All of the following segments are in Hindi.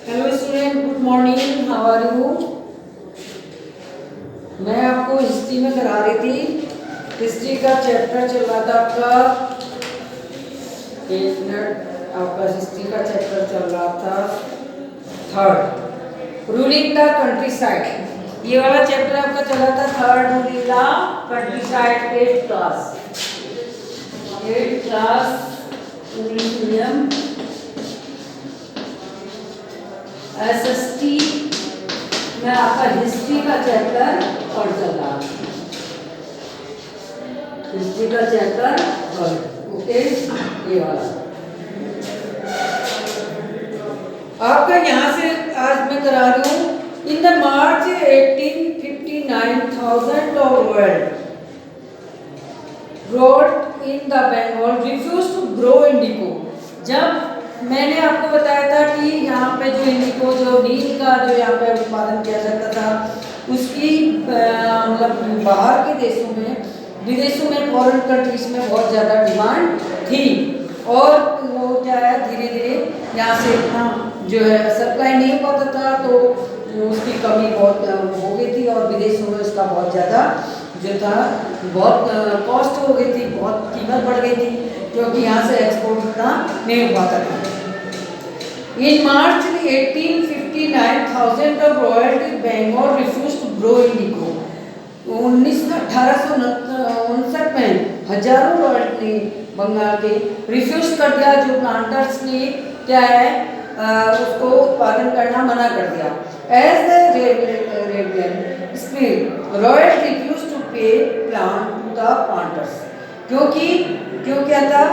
Hello student, good morning, how are you. मैं आपको हिस्ट्री में करा रही थी। हिस्ट्री का चैप्टर चल रहा था आपका, एक मिनट, आपका हिस्ट्री का चैप्टर चल रहा था third, ruling the country side. ये वाला चैप्टर आपका चला था third, ruling the country side, 8th class, 8th class English medium SST में आपका हिस्ट्री का चैप्टर और चल रहा है, हिस्ट्री का चैप्टर और ओके। ये वाला आपका यहाँ से आज मैं करा रही हूँ। In the March 1859 thousand of world road in the Bengal refuse to grow indigo. जब मैंने आपको बताया था कि यहाँ पे जो इंडिको, जो नील का जो यहाँ पे उत्पादन किया जाता था, उसकी मतलब बाहर के देशों में, विदेशों में, फॉरेन कंट्रीज में बहुत ज़्यादा डिमांड थी। और वो क्या है, धीरे धीरे यहाँ से इतना जो है सप्लाई नहीं हो पाता था, तो उसकी कमी बहुत हो गई थी और विदेशों में उसका बहुत ज़्यादा जो था, बहुत कॉस्ट हो गई थी, बहुत कीमत बढ़ गई थी, क्योंकि यहाँ से एक्सपोर्ट इतना नहीं हो पाता था। In March 1859, thousands of royalty Bengal refused to grow indigo. 1859 में हजारों रॉयल्टी बंगाल के रिफ्यूज कर दिया, जो प्लांटर्स ने क्या है उसको उत्पादन करना मना कर दिया। As the rebellion spread, royalty refused to pay plant to the planters. क्यों क्या था,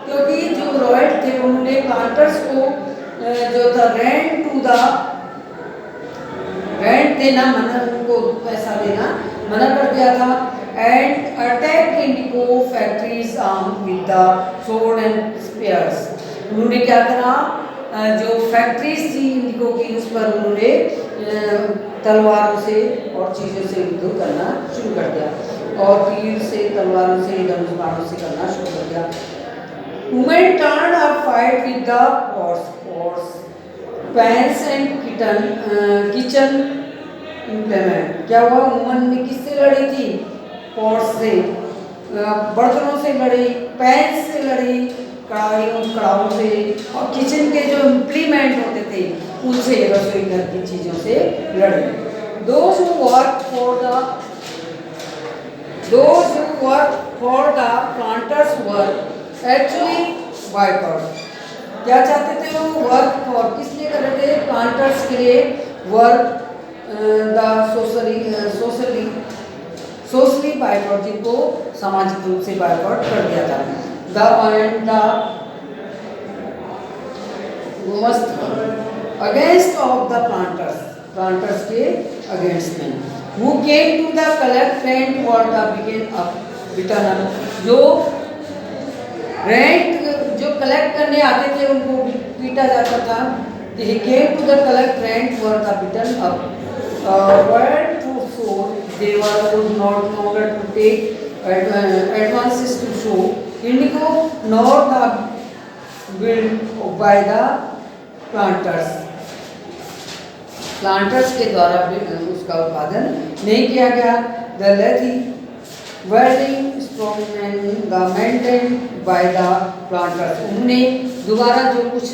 क्योंकि जो रॉयल थे उन्होंने प्लांटर्स को जो था रेंट देना मना, उनको पैसा देना मना कर दिया था। And attack indigo factories with the sword and spears. उन्होंने क्या करा, जो फैक्ट्रीज थी इंडिको की, उस पर उन्होंने तलवारों से और चीज़ों से युद्ध करना शुरू कर दिया, और तीर से, तलवारों से, धनुष बाणों से करना शुरू कर दिया। Women turned a fight with the horse, pans and kitchen implement। क्या हुआ, वुमन ने किससे लड़ी थी, पॉट्स से, बर्तनों से लड़ी, पैन से लड़ी, कढ़ाओं से, और किचन के जो इम्प्लीमेंट होते थे उनसे, रसोई घर की चीज़ों से लड़ी। Those who work for the planters were actually boycott. क्या चाहते थे वो, वर्क फॉर, किस लिए कर रहे थे, प्लांटर्स के लिए, वर्क द सोशली बाइकआउट, जिनको सामाजिक रूप से बाइकआउट कर दिया था। The must against of the planters के अगेंस्ट में, who came to the collect rent for the Britain, जो रेंट जो कलेक्ट करने आते थे उनको पीटा जाता था। He came to the collect rent for the beaten up. Were to show they were not longer to take advances to show indigo nor the built by the planters. Planters के द्वारा उसका उत्पादन नहीं किया गया। The Lethi welding strongmen the maintained by the planters। उन्होंने दोबारा जो कुछ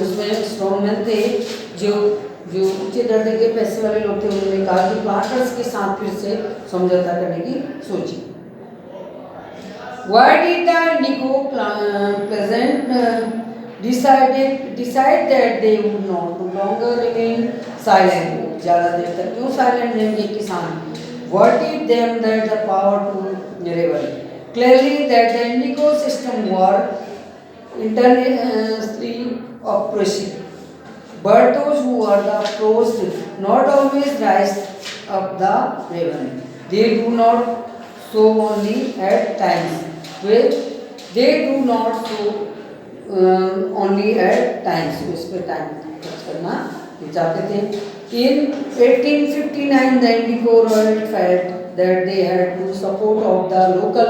उसमें स्ट्रॉन्गमैन थे, जो ऊंचे दर्जे के पैसे वाले लोग थे, उन्होंने कहा कि प्लांटर्स के साथ फिर से समझौता करने की सोची। Why did the indigo peasant decide that they would not no longer remain silent? ज़्यादा देर तक क्यों साइलेंट रहेंगे किसान? What did them that the power to rebel? Clearly that the indigo system were internally oppressive, but those who were the oppressed not always rise up the rebellion. They do not show only at times. They do not show only at times. उस पर टाइम खर्च करना चाहते थे। In 1859, the Indigo royalty felt that they had to support of the local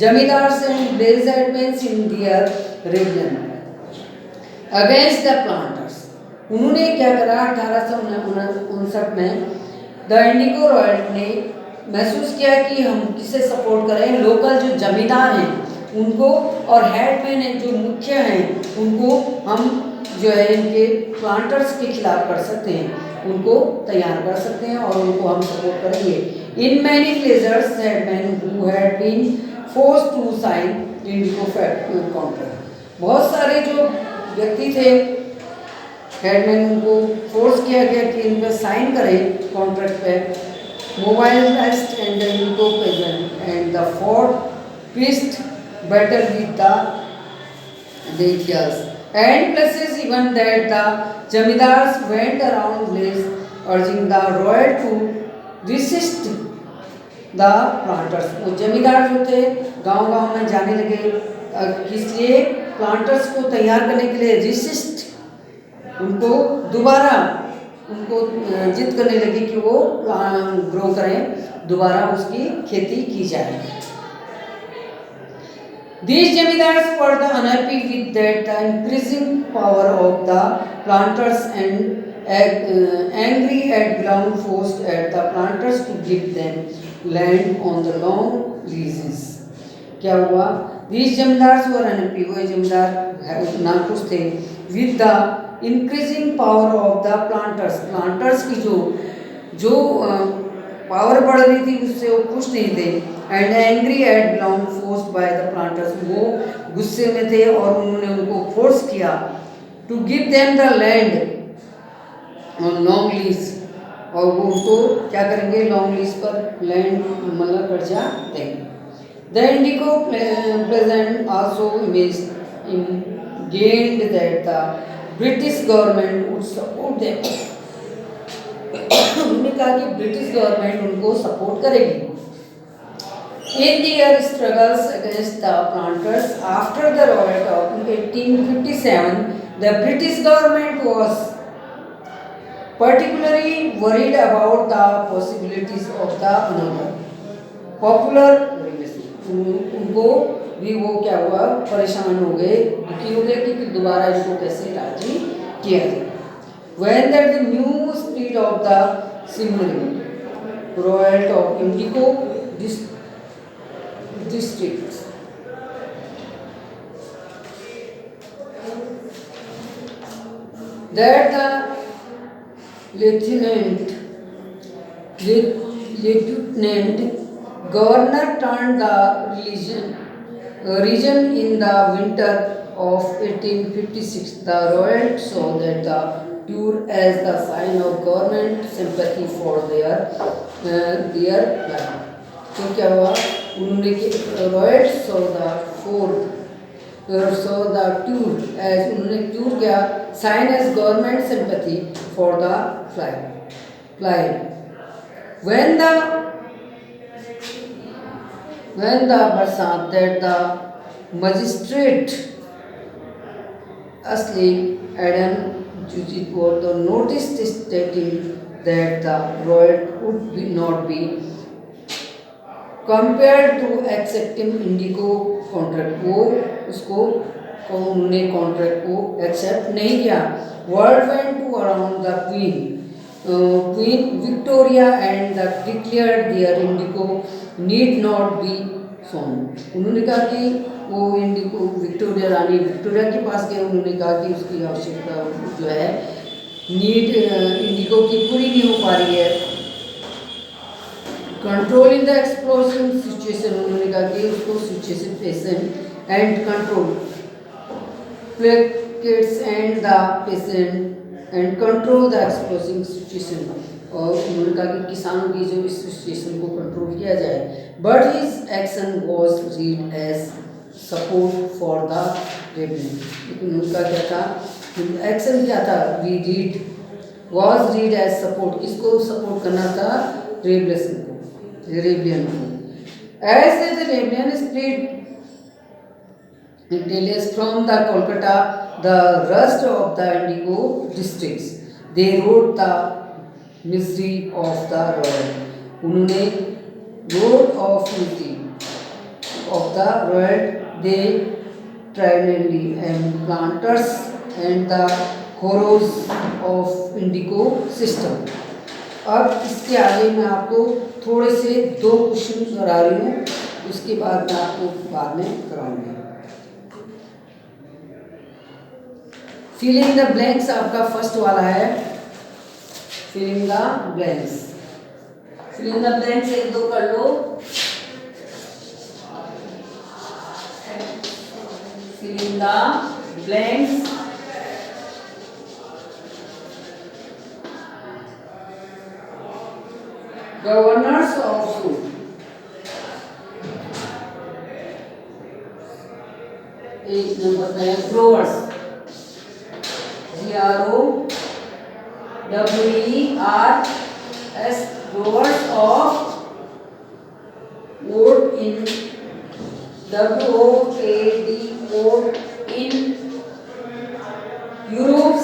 zamindars and ब्लेजमेंट्स in their region against the planters. उन्होंने क्या करा 1859 में द इंडिको रॉयल ने महसूस किया कि हम किसे सपोर्ट करें, लोकल जो जमींदार हैं उनको और हेडमैन हैं जो मुख्य हैं उनको हम जो है इनके प्लांटर्स के खिलाफ कर सकते हैं, उनको तैयार कर सकते हैं और उनको हम सपोर्ट करेंगे। In many pleasures headman who had been forced to sign indigo contract. बहुत सारे जो व्यक्ति थे हेडमैन उनको फोर्स किया गया कि इन पर साइन करें कॉन्ट्रैक्ट पे। Mobilised and indigo present and the fought pitched battle with the Dathias and places even that the Jamidars went around Blaze urging the royal to resist the planters। वो जमींदार जो थे गांव-गांव में जाने लगे किस लिए, प्लांटर्स को तैयार करने के लिए, रिसिस्ट उनको दोबारा उनको जिद करने लगे कि वो ग्रो करें, दोबारा उसकी खेती की जाए। These Jamidars were the unhappy with that the increasing power of the planters and angry at ground forced at the planters to give them land on the long leases। क्या हुआ? These Jamidars were unhappy, वो जमींदार नाखुश थे with the increasing power of the planters की जो पावर बढ़ रही थी उससे वो खुश नहीं थे। And angry at ground forced by the planters, वो गुस्से में थे और उन्होंने उनको फोर्स किया to give them the land on long lease, और वो उनको क्या करेंगे, लॉन्ग लीज पर लैंड मतलब कर्जा देंगे। The indigo present also gained that the British government would support them. उन्होंने कहा कि ब्रिटिश गवर्नमेंट उनको सपोर्ट करेगी। In their struggles against the planters after the riot of 1857, the British government was particularly worried about the possibilities of the another popular revolution। उनको भी वो क्या हुआ, परेशान हो गए, दुखी हो गए कि दोबारा इसको कैसे राजी किया जाए। When that the new spirit of the simmering royal of Indigo districts that the lieutenant governor turned the region in the winter of 1856, the royal saw that the tour as the sign of government sympathy for their plan। तो क्या हुआ, उन्होंने royal so the tour age, उन्होंने टूर क्या sign age government sympathy for the fly. When the बरसात that the magistrate asleep Adam Jujit was the notice stating that the royal would not be compared to accepting Indigo contract। वो उसको उन्होंने कॉन्ट्रैक्ट को एक्सेप्ट नहीं किया। World went to around the Queen Victoria and the declared there indigo need not be sown. उन्होंने कहा कि वो इंडिको विक्टोरिया रानी विक्टोरिया के पास गए, उन्होंने कहा कि उसकी आवश्यकता जो है नीड इंडिको की पूरी नहीं हो पा रही है। Control in the explosion situation, उन्होंने कहा कि उसको situation and control platelets and the patient and control the exploding situation, और उन्होंने कहा कि किसानों की जो इस सिचुएशन को कंट्रोल किया जाए। But his action was read as support for the rebellion, लेकिन उनका क्या था, एक्शन क्या था, we read was read as support, किसको सपोर्ट करना था, रेबेलियन को। As the rebellion spread details from the Kolkata, the rest of the Indigo districts, they wrote the misery of the royal। उन्होंने road of misery of of the world, they triannually and planters and the horrors of indigo system. अब इसके आगे मैं आपको थोड़े से 2 क्वेश्चन करा रही हूँ, उसके बाद मैं आपको बाद में कराऊंगी। फिल इन द ब्लैंक्स आपका फर्स्ट वाला है, fill in the blanks. Fill in the blanks 1-2 कर लो। Fill in the blanks. Governors of food, एक नंबर पे है growers, GROWERS, growers of wood in WOAD in Europe,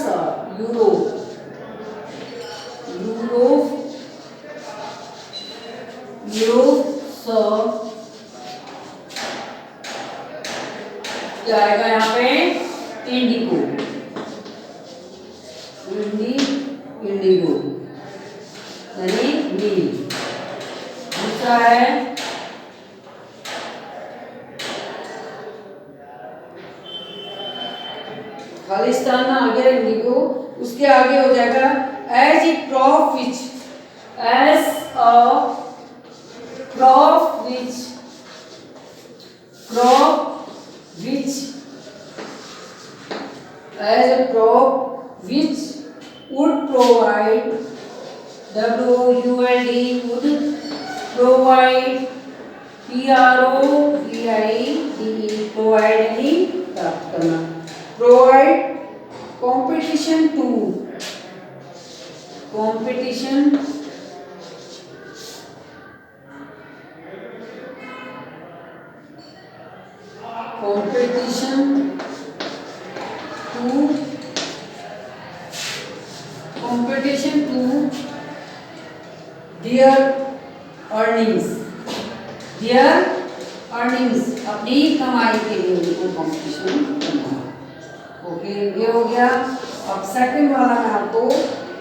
क्या आएगा यहाँ पे? इंडिगो, इंडिगो यानी नील। दूसरा है खालिस्तान, आ गया इंडिगो। उसके आगे हो जाएगा as a crop which, as a crop which, as a crop which would provide, WOULD, would provide, PROVIDE, provide यानी प्राप्त करना, provide competition to, competition to their earnings, अपनी कमाई के लिए उनको कॉम्पिटिशन करना है। ओके, ये हो गया। अब सेकंड वाला मैं आपको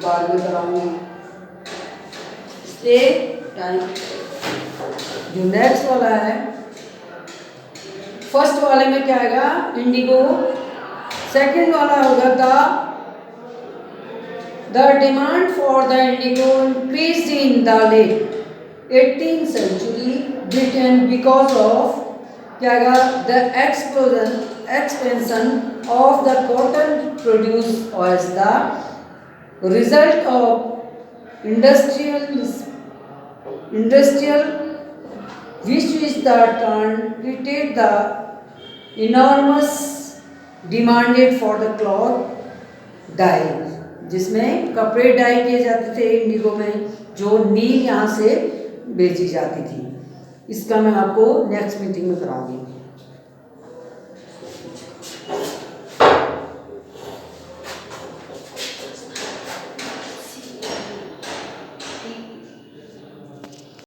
बाद में कराऊंगी। Stay time. जो नेक्स्ट वाला है, फर्स्ट वाले में क्या आएगा? इंडिगो। सेकंड वाला होगा the demand for the indigo increased in the late 18th century Britain because of क्या आएगा? the expansion of the cotton produce as the result of industrial which is the turn created the enormous demanded for the cloth dye, जिसमें कपड़े डाई किए जाते थे इंडिगो में, जो नील यहाँ से बेची जाती थी। इसका मैं आपको नेक्स्ट मीटिंग में कराऊंगी।